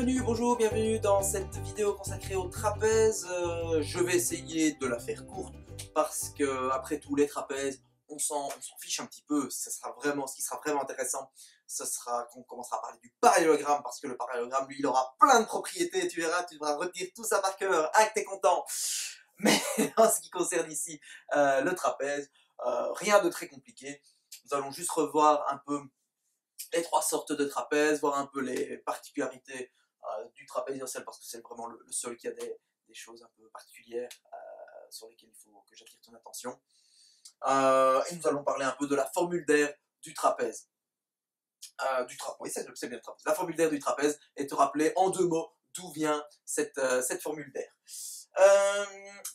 Bienvenue, bonjour, bienvenue dans cette vidéo consacrée au trapèze. Je vais essayer de la faire courte parce que après tout les trapèzes, on s'en fiche un petit peu. Ce qui sera vraiment intéressant, ce sera qu'on commencera à parler du parallélogramme parce que le parallélogramme, lui, il aura plein de propriétés. Tu verras, tu devras retenir tout ça par cœur. Ah, que t'es content. Mais en ce qui concerne ici le trapèze, rien de très compliqué. Nous allons juste revoir un peu les trois sortes de trapèzes, voir un peu les particularités du trapèze isocèle parce que c'est vraiment le seul qui a des choses un peu particulières sur lesquelles il faut que j'attire ton attention. Et nous allons parler un peu de la formule d'air du trapèze. Oui, c'est bien le trapèze. La formule d'air du trapèze et te rappeler en deux mots d'où vient cette formule d'air.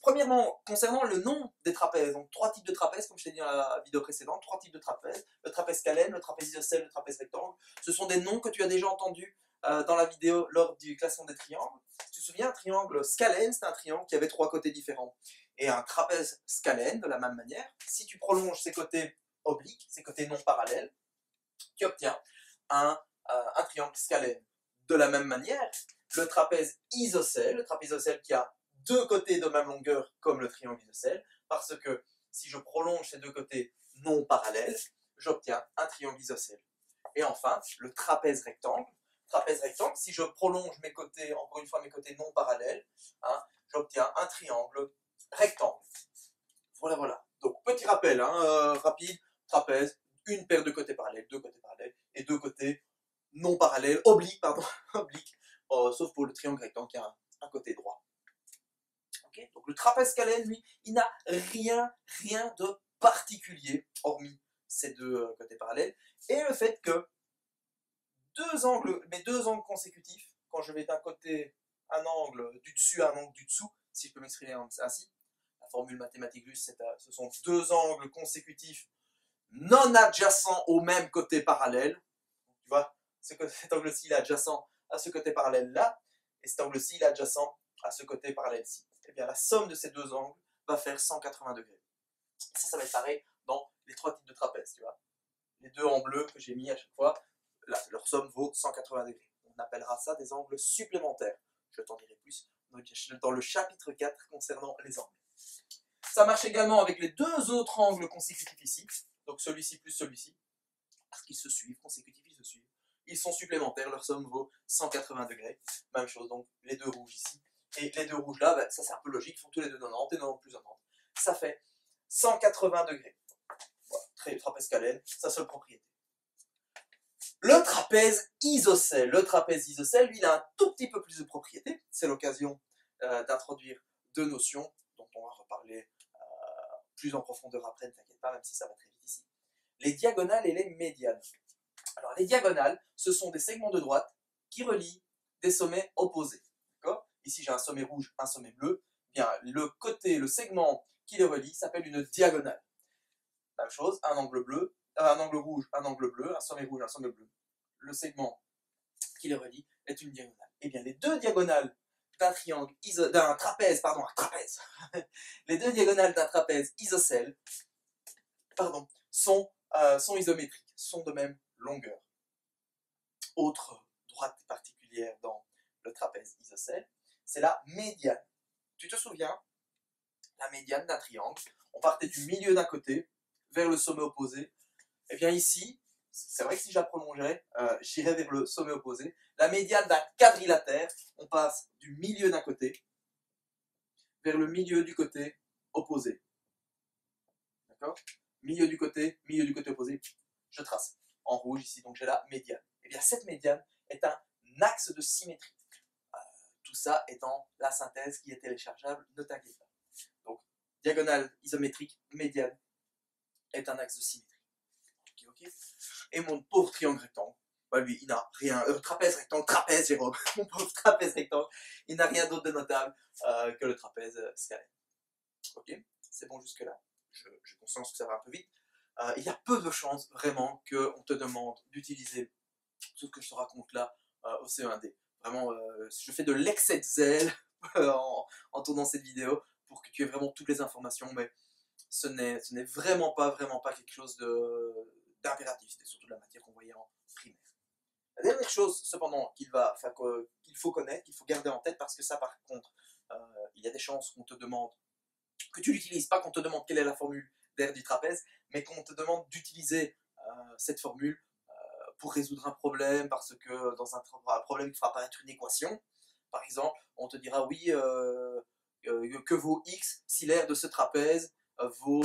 Premièrement, concernant le nom des trapèzes, donc trois types de trapèzes, comme je t'ai dit dans la vidéo précédente, trois types de trapèzes, le trapèze scalène, le trapèze isocèle, le trapèze rectangle, ce sont des noms que tu as déjà entendus dans la vidéo lors du classement des triangles. Si tu te souviens, un triangle scalène, c'est un triangle qui avait trois côtés différents. Et un trapèze scalène, de la même manière, si tu prolonges ses côtés obliques, ses côtés non parallèles, tu obtiens un triangle scalène. De la même manière, le trapèze isocèle qui a deux côtés de même longueur comme le triangle isocèle, parce que si je prolonge ces deux côtés non parallèles, j'obtiens un triangle isocèle. Et enfin, le trapèze rectangle. Trapèze rectangle, si je prolonge mes côtés, encore une fois mes côtés non parallèles, j'obtiens un triangle rectangle. Voilà. Donc petit rappel, rapide, trapèze, une paire de côtés parallèles, deux côtés parallèles, et deux côtés non parallèles, obliques, sauf pour le triangle rectangle qui a un côté droit. Okay, donc le trapèze scalène, lui, il n'a rien de particulier, hormis ces deux côtés parallèles, et le fait que mes deux angles consécutifs, quand je vais d'un côté un angle du dessus à un angle du dessous, si je peux m'exprimer ainsi, la formule mathématique juste, ce sont deux angles consécutifs non adjacents au même côté parallèle. Tu vois, cet angle-ci il est adjacent à ce côté parallèle-là, et cet angle-ci il est adjacent à ce côté parallèle-ci. Et bien la somme de ces deux angles va faire 180 degrés. Ça va être pareil dans les trois types de trapèzes, tu vois. Les deux en bleu que j'ai mis à chaque fois, là, leur somme vaut 180 degrés. On appellera ça des angles supplémentaires. Je t'en dirai plus dans le chapitre 4 concernant les angles. Ça marche également avec les deux autres angles consécutifs ici, donc celui-ci plus celui-ci, parce qu'ils se suivent, consécutifs, ils se suivent. Ils sont supplémentaires, leur somme vaut 180 degrés. Même chose, donc les deux rouges ici. Et les deux rouges là, ça c'est un peu logique, ils font tous les deux 90 et 90 plus 90. Ça fait 180 degrés. Voilà, trapèze scalène, sa seule propriété. Le trapèze isocèle. Le trapèze isocèle, lui, il a un tout petit peu plus de propriétés. C'est l'occasion d'introduire deux notions dont on va reparler plus en profondeur après, ne t'inquiète pas, même si ça va très vite ici. Les diagonales et les médianes. Alors, les diagonales, ce sont des segments de droite qui relient des sommets opposés. Ici, j'ai un sommet rouge, un sommet bleu. Bien, le segment qui les relie s'appelle une diagonale. Même chose, un angle rouge, un angle bleu, un sommet rouge, un sommet bleu. Le segment qui les relie est une diagonale. Et bien, les deux diagonales d'un trapèze, les deux diagonales d'un trapèze isocèle, sont isométriques, sont de même longueur. Autre droite particulière dans le trapèze isocèle, c'est la médiane. Tu te souviens, la médiane d'un triangle, on partait du milieu d'un côté vers le sommet opposé. Et bien ici, c'est vrai que si je la prolongeais, j'irais vers le sommet opposé. La médiane d'un quadrilatère, on passe du milieu d'un côté vers le milieu du côté opposé. D'accord ? Milieu du côté opposé, je trace en rouge ici, donc j'ai la médiane. Et bien cette médiane est un axe de symétrie. Tout ça étant la synthèse qui est téléchargeable, ne t'inquiète pas. Donc, diagonale isométrique, médiane est un axe de symétrie. Okay. Et mon pauvre triangle rectangle, lui, il n'a rien. Trapèze, Jérôme. Mon pauvre trapèze rectangle, il n'a rien d'autre de notable que le trapèze scalène. Ok, c'est bon jusque-là. Je conscience que ça va un peu vite. Il y a peu de chances, vraiment, qu'on te demande d'utiliser tout ce que je te raconte là au CE1D. Vraiment, je fais de l'excès de zèle en tournant cette vidéo pour que tu aies vraiment toutes les informations, mais ce n'est vraiment pas quelque chose d'impératif. C'était surtout de la matière qu'on voyait en primaire. La dernière chose, cependant, qu'il faut connaître, qu'il faut garder en tête, parce que ça, par contre, il y a des chances qu'on te demande, que tu l'utilises, pas qu'on te demande quelle est la formule d'air du trapèze, mais qu'on te demande d'utiliser cette formule pour résoudre un problème, parce que dans un problème qui fera apparaître une équation, par exemple, on te dira oui, que vaut x si l'aire de ce trapèze vaut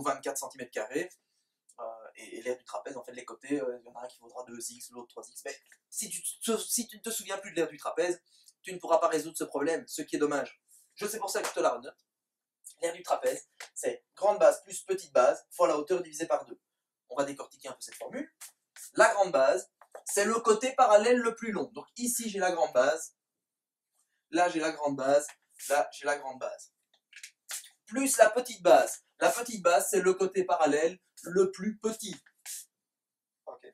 24 cm². Et l'aire du trapèze, en fait, les côtés, il y en a un qui vaudra 2x, l'autre 3x. Mais si tu ne te souviens plus de l'aire du trapèze, tu ne pourras pas résoudre ce problème, ce qui est dommage. C'est pour ça que je te la renote. L'aire du trapèze, c'est grande base plus petite base fois la hauteur divisée par 2. On va décortiquer un peu cette formule. La grande base, c'est le côté parallèle le plus long. Donc ici, j'ai la grande base. Là, j'ai la grande base. Là, j'ai la grande base. Plus la petite base. La petite base, c'est le côté parallèle le plus petit. Okay.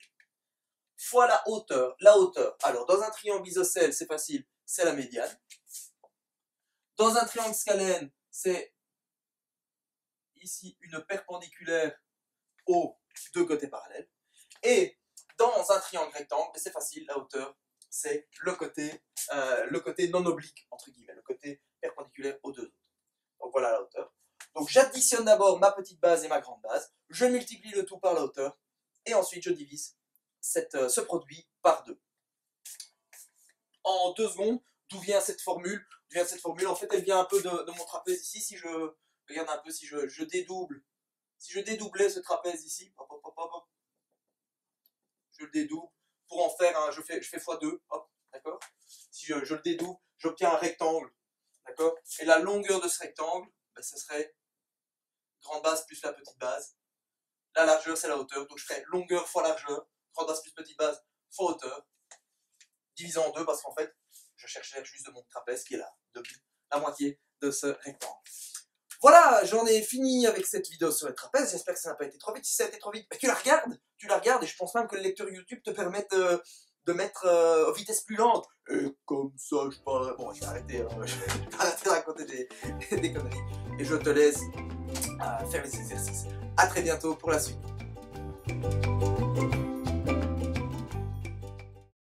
Fois la hauteur. La hauteur. Alors, dans un triangle isocèle, c'est facile, c'est la médiane. Dans un triangle scalène, c'est ici une perpendiculaire aux deux côtés parallèles. Et dans un triangle rectangle, c'est facile, la hauteur, c'est le côté non oblique, entre guillemets, le côté perpendiculaire aux deux autres. Donc voilà la hauteur. Donc j'additionne d'abord ma petite base et ma grande base, je multiplie le tout par la hauteur, et ensuite je divise ce produit par 2. En 2 secondes, d'où vient cette formule? En fait, elle vient un peu de mon trapèze ici. Si je regarde un peu, si je dédouble, si je dédoublais ce trapèze ici, je le dédouble pour en faire un, je fais x2, hop, d'accord. Si je le dédouble, j'obtiens un rectangle, d'accord. Et la longueur de ce rectangle, ben, ce serait grande base plus la petite base. La largeur, c'est la hauteur, donc je ferai longueur fois largeur, grande base plus petite base fois hauteur, divisé en 2 parce qu'en fait, je cherche l'aire juste de mon trapèze qui est là, la moitié de ce rectangle. Voilà, j'en ai fini avec cette vidéo sur les trapèzes. J'espère que ça n'a pas été trop vite. Si ça a été trop vite, tu la regardes, et je pense même que le lecteur YouTube te permet de mettre vitesse plus lente. Et comme ça, je parle. Bon, je vais arrêter de raconter des conneries. Et je te laisse faire les exercices. A très bientôt pour la suite.